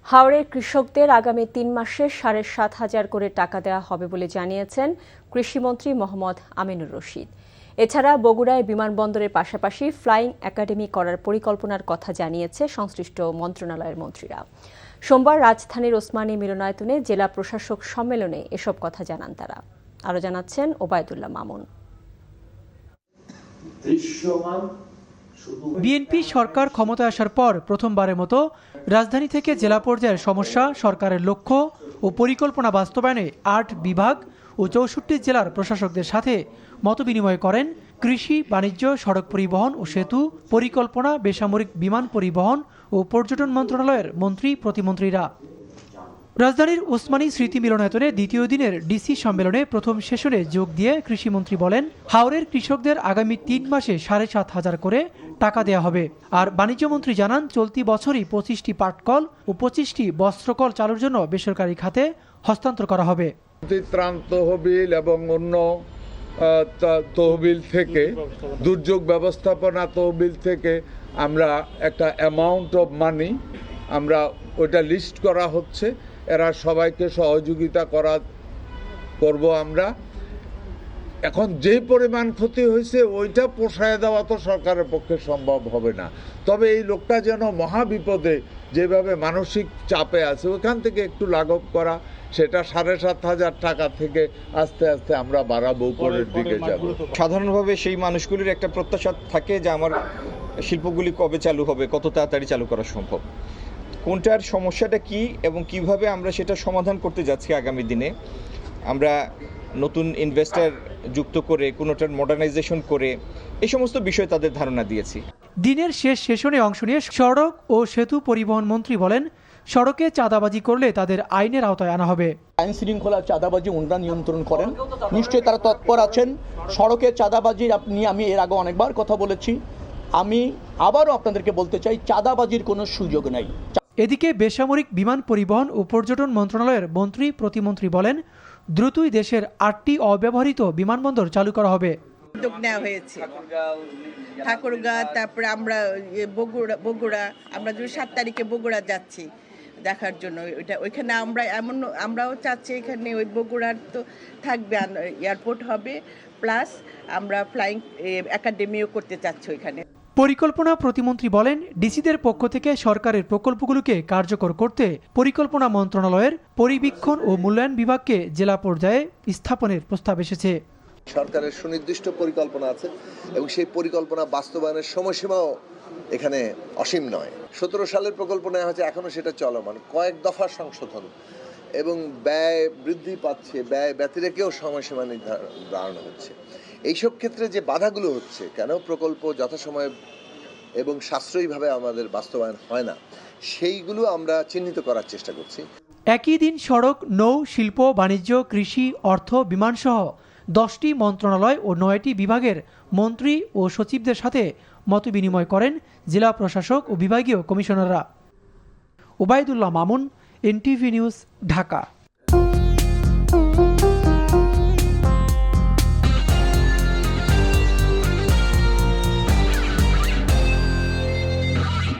হাওরের কৃষকদের আগামী ৩ মাসে ৭,৫০০ করে টাকা দেওয়া হবে বলে জানিয়েছেন কৃষিমন্ত্রী মোহাম্মদ আমিনুর রশিদ। এছাড়া বগুড়ায় বিমানবন্দরের পাশাপাশি ফ্লাইং একাডেমি করার পরিকল্পনার কথা জানিয়েছে সংশ্লিষ্ট মন্ত্রণালয়ের মন্ত্রীরা। সোমবার রাজধানীর ওসমানী মিলনায়তনে জেলা প্রশাসক সম্মেলনে এসব কথা জানান তারা। আরও জানাচ্ছেন ওবায়দুল্লাহ মামুন। বিএনপি সরকার ক্ষমতায় আসার পর প্রথমবারের মতো রাজধানী থেকে জেলা পর্যায়ের সমস্যা, সরকারের লক্ষ্য ও পরিকল্পনা বাস্তবায়নে ৮ বিভাগ ও ৬৪ জেলার প্রশাসকদের সাথে মতবিনিময় করেন কৃষি, বাণিজ্য, সড়ক পরিবহন ও সেতু, পরিকল্পনা, বেসামরিক বিমান পরিবহন ও পর্যটন মন্ত্রণালয়ের মন্ত্রী প্রতিমন্ত্রীরা। রাজধানীর ওসমানী স্মৃতি মিলনায়তনে দ্বিতীয় দিনের ডিসি সম্মেলনে প্রথম সেশনে যোগ দিয়ে কৃষিমন্ত্রী বলেন, হাওরের কৃষকদের আগামী ৩ মাসে ৭,৫০০ করে টাকা দেওয়া হবে। আর বাণিজ্যমন্ত্রী জানান, চলতি বছরই ২৫টি পাটকল ও ২৫টি বস্ত্রকল চালুর জন্য বেসরকারি খাতে হস্তান্তর করা হবে। ত্রাণ তহবিল এবং অন্য তহবিল থেকে, দুর্যোগ ব্যবস্থাপনা তহবিল থেকে আমরা একটা অ্যামাউন্ট অফ মানি আমরা ওটা লিস্ট করা হচ্ছে। এরা সবাইকে সহযোগিতা করব আমরা। এখন যে পরিমাণ ক্ষতি হয়েছে ওইটা পোষায় দেওয়া তো সরকারের পক্ষে সম্ভব হবে না। তবে এই লোকটা যেন মহাবিপদে যেভাবে মানসিক চাপে আছে ওখান থেকে একটু লাঘব করা, সেটা ৭,৫০০ টাকা থেকে আস্তে আস্তে আমরা বাড়াবো, উপরের দিকে যাব। সাধারণভাবে সেই মানুষগুলির একটা প্রত্যাশা থাকে যে আমার শিল্পগুলি কবে চালু হবে, কত তাড়াতাড়ি চালু করা সম্ভব, কোনটার সমস্যাটা কি এবং কিভাবে আমরা সেটা সমাধান করতে যাচ্ছি আগামী দিনে। আমরা নতুন ইনভেস্টর যুক্ত করে কোনোটার মডার্নাইজেশন করে এই সমস্ত বিষয়ে তাদের ধারণা দিয়েছি। দিনের শেষ সেশনে অংশ নিয়ে সড়ক ও সেতু পরিবহন মন্ত্রী বলেন, সড়কে চাঁদাবাজি করলে তাদের আইনের আওতায় আনা হবে। আইন শৃঙ্খলা চাঁদাবাজি ওনারা নিয়ন্ত্রণ করেন, নিশ্চয়ই তারা তৎপর আছেন। সড়কের চাঁদাবাজির নিয়ে আমি এর আগে অনেকবার কথা বলেছি, আমি আবারও আপনাদেরকে বলতে চাই, চাঁদাবাজির কোনো সুযোগ নাই। এদিকে বেসামরিক বিমান পরিবহন ও পর্যটন মন্ত্রণালয়ের মন্ত্রী প্রতিমন্ত্রী বলেন, দ্রুতই দেশের ৮টি অব্যবহৃত বিমানবন্দর চালু করা হবে। উদ্যোগ নেওয়া হয়েছে ঠাকুরগাঁ, তারপরে আমরা বগুড়া আমরা ৭ তারিখে বগুড়া যাচ্ছি দেখার জন্য। ওইখানে আমরাও চাচ্ছি এখানে ওই বগুড়ার তো থাকবে, এয়ারপোর্ট হবে, প্লাস আমরা ফ্লাইং একাডেমিও করতে চাচ্ছি ওইখানে। পরিকল্পনা প্রতিমন্ত্রী বলেন, ডিসিদের পক্ষ থেকে সরকারের প্রকল্পগুলোকে কার্যকর করতে পরিকল্পনা মন্ত্রণালয়ের পরিবীক্ষণ ও মূল্যায়ন বিভাগকে জেলা পর্যায়ে স্থাপনের প্রস্তাব এসেছে। সরকারের সুনির্দিষ্ট পরিকল্পনা আছে এবং সেই পরিকল্পনা বাস্তবায়নের সময়সীমাও এখানে অসীম নয়। ১৭ সালের প্রকল্প নেওয়া হয়েছে, এখনো সেটা চলমান, কয়েক দফা সংশোধন এবং ব্যয় বৃদ্ধি পাচ্ছে, ব্যয় ব্যতিরেকেও সময়সীমা নির্ধারণ হচ্ছে। এইসব ক্ষেত্রে যে বাধাগুলো হচ্ছে, কেন প্রকল্প যথাসময়ে এবং সাশ্রয়ীভাবে আমাদের বাস্তবায়ন হয় না, সেইগুলো আমরা চিহ্নিত করার চেষ্টা করছি। একই দিন সড়ক, নৌ, শিল্প, বাণিজ্য, কৃষি, অর্থ, বিমানসহ 10টি মন্ত্রণালয় ও 9টি বিভাগের মন্ত্রী ও সচিবদের সাথে মতবিনিময় করেন জেলা প্রশাসক ও বিভাগীয় কমিশনাররা। Obaidullah Mamun, NTV news, Dhaka.